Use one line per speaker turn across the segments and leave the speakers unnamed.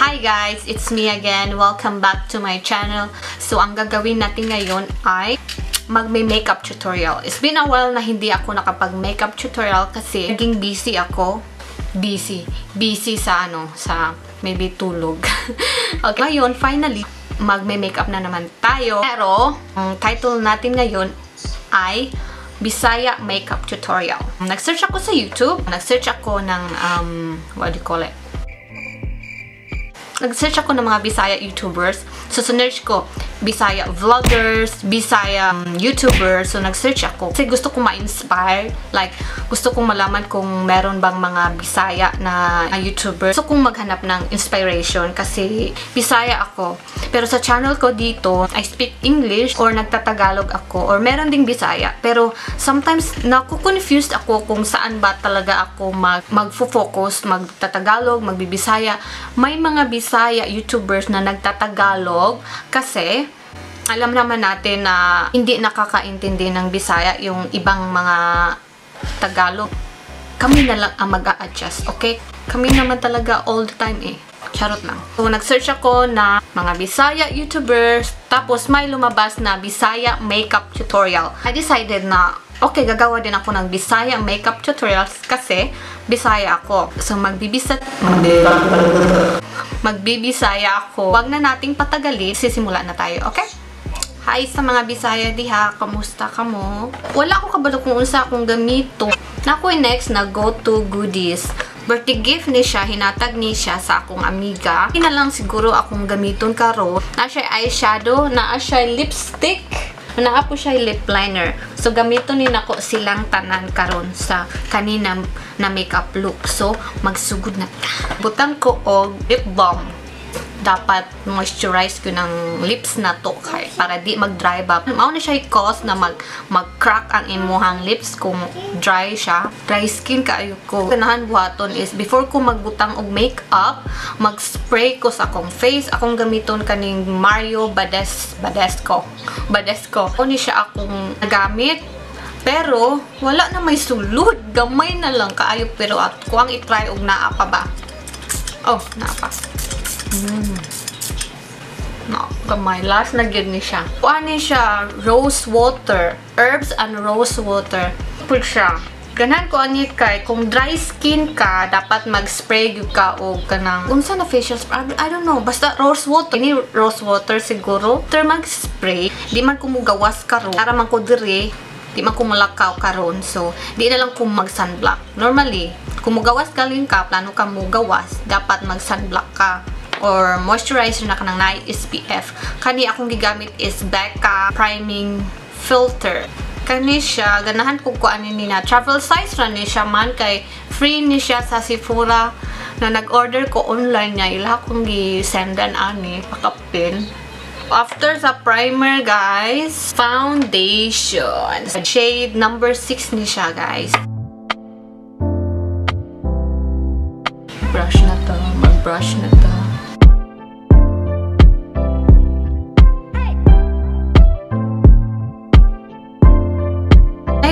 Hi guys! It's me again. Welcome back to my channel. So, ang gagawin natin ngayon ay magme-makeup tutorial. It's been a while na hindi ako nakapag-makeup tutorial kasi naging busy ako. Busy sa maybe tulog. Okay, ngayon, finally, magme-makeup na naman tayo. Pero, ang title natin ngayon ay Bisaya makeup tutorial. Nag-search ako sa YouTube. Nag-search ako ng, what do you call it? Nag-search ako ng mga Bisaya YouTubers. So, sinerch ko Bisaya vloggers, Bisaya YouTubers. So, nag-search ako. Kasi gusto kong ma-inspire. Like, gusto kong malaman kung meron bang mga Bisaya na YouTuber. Gusto kong maghanap ng inspiration kasi Bisaya ako. Pero sa channel ko dito, I speak English or nagtatagalog ako or meron ding Bisaya. Pero sometimes, naku-confused ako kung saan ba talaga ako mag-focus, magtatagalog, magbibisaya. May mga Bisaya YouTubers na nagtatagalog kasi alam naman natin na hindi nakakaintindi ng Bisaya yung ibang mga Tagalog. Kami na lang ang mag-a-adjust, okay? Kami naman talaga all the time eh. Charot lang. So, nag-search ako na mga Bisaya YouTubers, tapos may lumabas na Bisaya makeup tutorial. I decided na, okay, gagawa din ako ng Bisaya makeup tutorials kasi Bisaya ako. So, magbibisaya ako. Huwag na nating patagalin. Sisimula na tayo, okay? Hi sa mga Bisaya diha. Kamusta ka mo? Wala ako kabalo kung unsa akong gamito. Nakoy next na go to goodies. Birthday gift ni siya, hinatag ni siya sa akong amiga. Hindi na lang siguro akong gamiton karon. Na siya eyeshadow, na siya lipstick, na po siya lip liner. So gamiton ni nako silang tanan karon sa kanina na makeup look. So magsugod na ta. Butang ko og lip balm. Dapat moisturize ko ng lips na to para di mag-dry ba. Mao na siya cause na mag-crack ang imuhang lips kung dry siya. Dry skin kaayo ko. Ganahan buhaton is before ko magbutang og makeup, mag-spray ko sa akong face. Akong gamiton kaning Mario badescu. Oni siya akong nagamit. Pero wala na may sulod. Gamay na lang kaayo pero at kuang i-try og naa pa ba. Oh, naa pa. No, gamay. Last na gyud ni siya. Kuani siya rose water. Herbs and rose water. Pud siya. Ganan ko ani kay kung dry skin ka, dapat mag-spray gyud ka og kanang unsa na facial spray. I don't know. Basta rose water. Ini rose water siguro. After mag-spray, di man ko mugawas karon. Para man ko dire, di man ko mulakaw karon. So, di na lang ko mag-sunblock. Normally, kung mugawas galing ka, plano ka mugawas, dapat mag-sunblock ka. Or moisturizer na kanang na SPF. Kani akong gigamit is Becca priming filter. Kani siya, ganahan ko kuanin ni na travel size ra ni siya man kay free ni siya sa Sephora na nag-order ko online niya. Ila akong gi-sendan ani pakapin. After sa primer guys, foundation. Shade number 6 ni siya guys. Brush na to, mag-brush na to.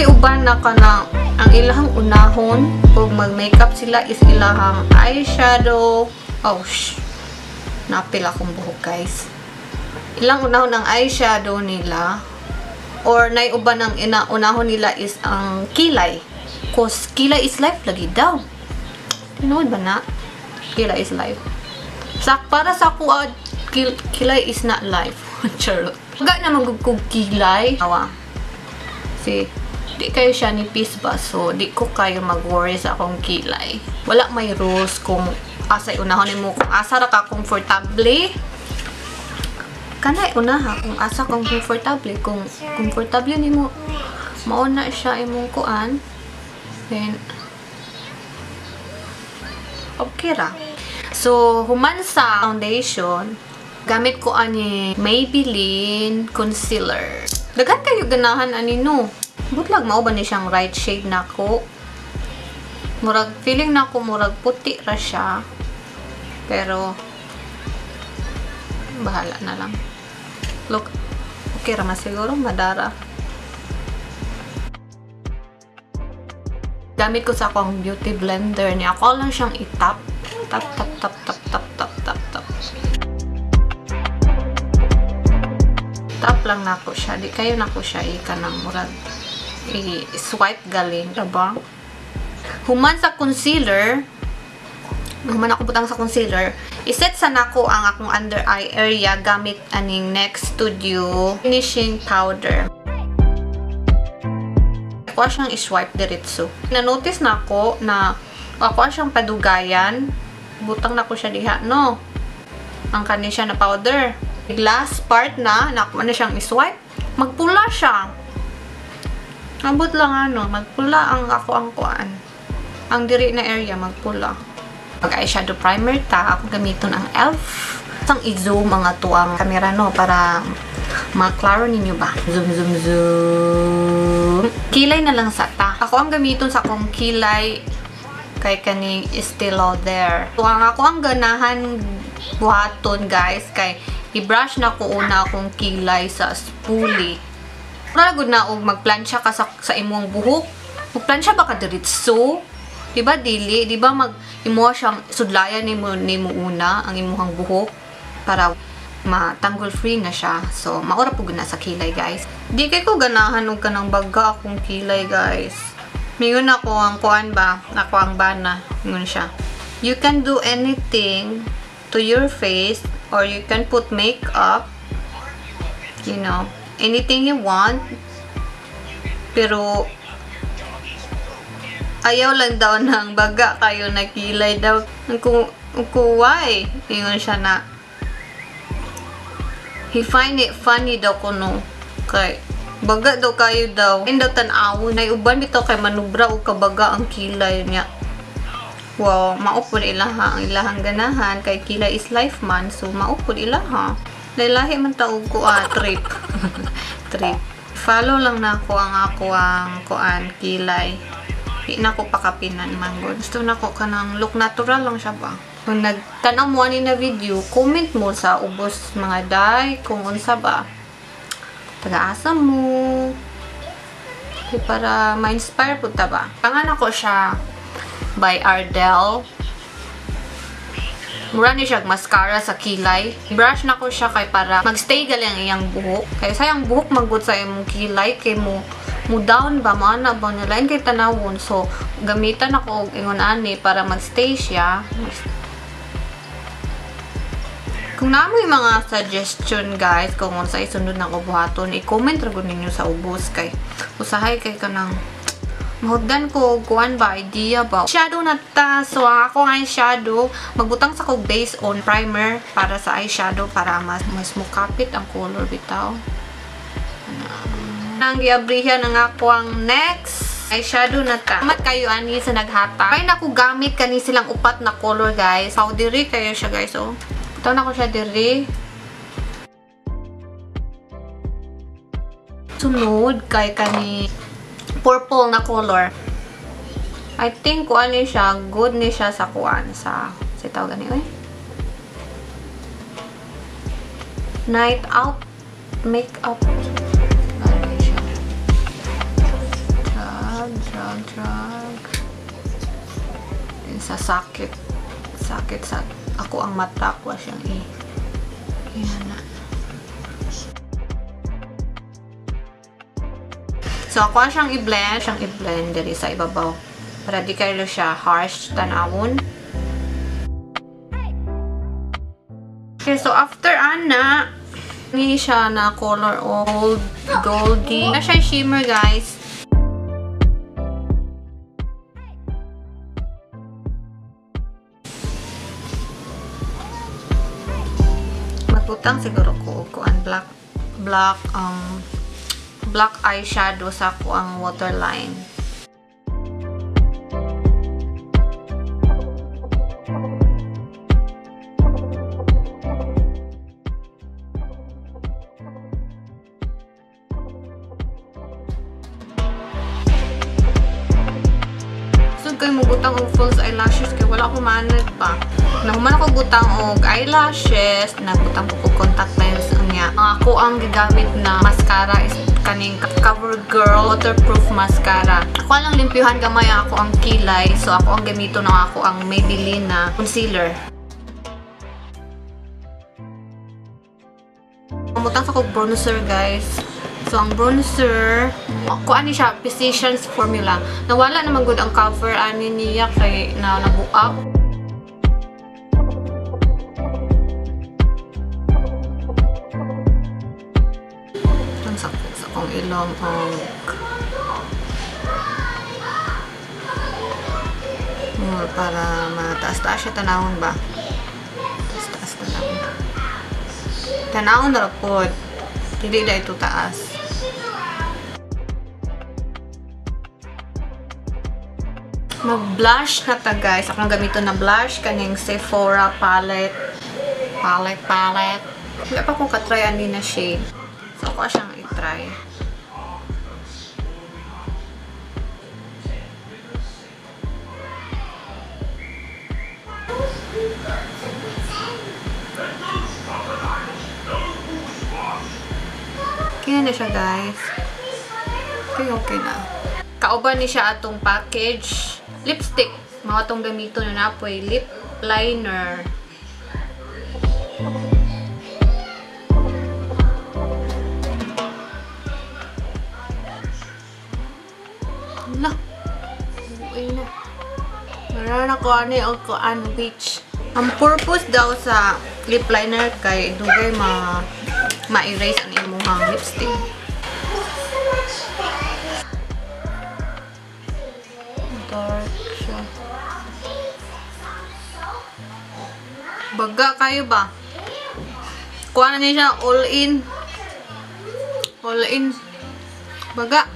Uban na ka na ang ilahang unahon pag mag-makeup sila is ilahang eyeshadow. Oh, napil akong buhok guys. Ilang unahon ang eyeshadow nila or naiuban ang unahon nila is ang kilay. Cause kilay is life lagi daw. Tinood ba na? Kilay is life. Para sa ako, kilay is not life. Charot. Huwag naman kung kilay. Awa. See? Di kayo siya nipis ba? So, di ko kayo mag-worry sa akong kilay. Wala may rules kung asay unahon mo. Kung asa ra ka comfortable, kanay unaha. Kung asa kang comfortable. Kung comfortable ni mo, mauna siya imong kuan. Then, okay ra. So, human sa foundation, gamit ko ani Maybelline concealer. Daghan kayo ganahan ani no. Butlag mao ba ni siyang right shade nako. Murag feeling nako murag puti ra siya. Pero bahala na lang. Look. Okay ra siguro madara. Gamit ko sa akong beauty blender niya. Ako lang siyang itap. Tap tap tap tap tap tap tap tap. lang nako siya. Di kayo nako siya ikanang murag i-swipe galing, diba? Human sa concealer, human ako butang sa concealer, iset sa nako ang akong under eye area gamit aning NYX Studio finishing powder. Ako siyang i-swipe diretso. Na-notice na ako na ako siyang padugayan. Butang na ko siya diha, no? Ang kanin siya na powder. Last part na ako na siyang i-swipe, magpula siya. Abot lang magpula ang ako ang kuan. Ang diri na area magpula. Pag eyeshadow primer ta, ako gamiton ang e.l.f. Sang i-zoom ang atuang camera, no, para maklaro ninyo ba. Zoom, zoom, zoom. Kilay na lang sa ta. Ako ang gamiton sa akong kilay kay kaning Estée Lauder. So, ako ang ganahan buhaton, guys, kay i-brush na ko una akong kilay sa spoolie. Ragod na og magplansya ka sa imong buhok. Magplansya ba ka diretso? Diba dili? Diba imo siyang sudlayan nimo una ang imuhang buhok para matanggol free na siya. So, maura po guna sa kilay, guys. Di kay ko ganahan og kanang baga akong kilay, guys. Mingon ako ang kuan ba? Ako ang bana. Mingon siya. You can do anything to your face, or you can put makeup, you know, anything you want, pero ayaw lang daw ng baga kayo na kilay daw. Why? Ingon siya na he find it funny daw kuno kay baga daw kayo daw and daw tan-awon na uban bitaw kay manubra o kabaga ang kilay niya. Wow, maupod ilaha ang ilahang ganahan kay kilay is life man, so maupod ilaha. Lahi man taog ko trip. Trip. Follow lang na ako ang kuan kilay. Di na ko pakapinan man god. Gusto na ko kanang look natural lang siya ba. Kung nagtanaw mo ani na video, comment mo sa ubos mga day kung unsa ba. Taga-asa mo. Okay, para ma-inspire po ta ba. Pangan ako siya by Ardell. Mura ni siya mascara sa kilay. Brush na ko siya kay para magstay gali ang iyang buhok. Kaya sayang buhok magud sa imong kilay kay mo down ba mana ba nalain kay tanawon. So gamitan ako og ingon ani para magstay siya. Kung namo yung mga suggestion, guys, kung unsa isunod na ko buhaton, i-comment ra gud ninyo sa ubos kay usahay kay kanang mahugdan ko kuan ba idea ba shadow na ta. So ako ang eyeshadow magbutang sa kog base on primer para sa eyeshadow para mas mukapit ang color bitaw. Nang giabrihan ng ako ang next eyeshadow na ta. Salamat kayo ani sa naghata. Kaya na ko gamit kani silang upat na color, guys. Powdery kayo siya, guys, oh. Ito na ko siya diri. Sunod kay kani purple na color. I think kuan ni siya, good ni siya sa kuan sa tawag gani oy. Night out makeup. Ano siya? Drag. Sa sakit sa ako ang mata ko siyang yan na. So, ako siyang i-blend diri sa ibabaw. Para di kayo siya harsh tanawon. Okay, so after ana, hindi siya na color goldy. Na siya shimmer, guys. Magputang siguro ko ang black eyeshadow sa ako ang waterline. So kayo mugutang og false eyelashes kay wala ko manad pa. Nahuman ako butang og eyelashes, nagbutang ko contact lens unya. Ako ang gigamit na mascara is kaning CoverGirl waterproof mascara. Ako lang limpyuhan gamay ako ang kilay, so ako ang gamito na ako ang Maybelline na concealer. Pumutang lang sa kong bronzer, guys. So, ang bronzer, kuan ni siya, Physicians Formula. Nawala naman good ang cover ani niya kay nabuak. Ang sakit sa kong ilong para mataas-taas siya tanawon ba? Taas-taas tanawon. Tanawon na rapod. Hindi na ito taas. Mag-blush na ta, guys. Akong gamito na blush. Kanyang Sephora palette. Palette. Hindi pa akong katry ani na shade. So, ako siyang i-try. Kaya na siya, guys. Okay na. Kauban ni siya atong package. Lipstick. Mga itong gamito na napoy. Lip liner. Wala. Uy na. Meron ako ano yung which. Ang purpose daw sa lip liner kay dugay ma-erase ang imuhang lipstick. Dark siya. Baga kayo ba? Kuha na niya siya all in. All in. Baga.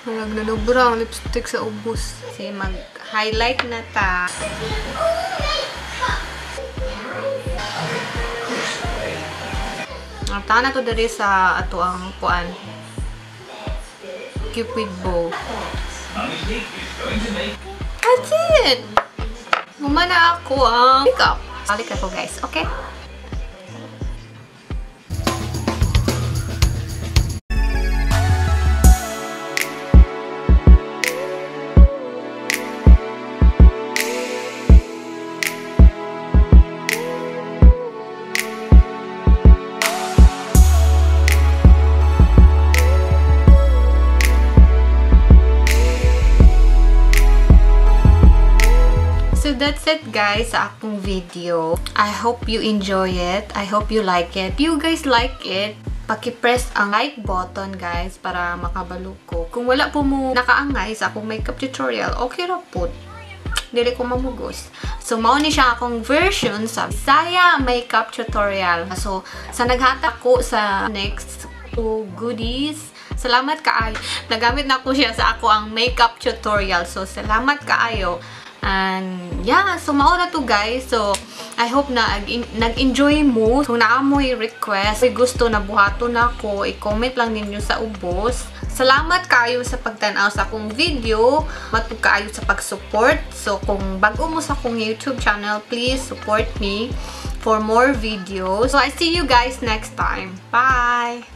Nagnanubra ang lipstick sa ubos. Kasi mag-highlight na ta. Tahan na to dari sa ato ang kuan. Cupid bow. That's it! Mumana ako ang makeup. Balik ako, guys. Okay? That's it, guys, sa akong video. I hope you enjoy it. I hope you like it. If you guys like it, paki-press ang like button, guys, para makabalo ko. Kung wala po mo nakaangay sa akong makeup tutorial, okay ra po. Dili ko mamugos. So, mao ni siya akong version sa Bisaya makeup tutorial. So, sa naghatak ko sa next goodies, salamat kaayo. Nagamit na ko siya sa ako ang makeup tutorial. So, salamat kaayo. And yeah, so mao na to, guys. So I hope na nag-enjoy mo. Kung naamoy request, gusto na buhaton ako, i-comment lang ninyo sa ubos. Salamat kayo sa pagtanaw sa akong video. Matug kaayo sa pag-support. So kung bago mo sa akong YouTube channel, please support me for more videos. So I see you guys next time. Bye!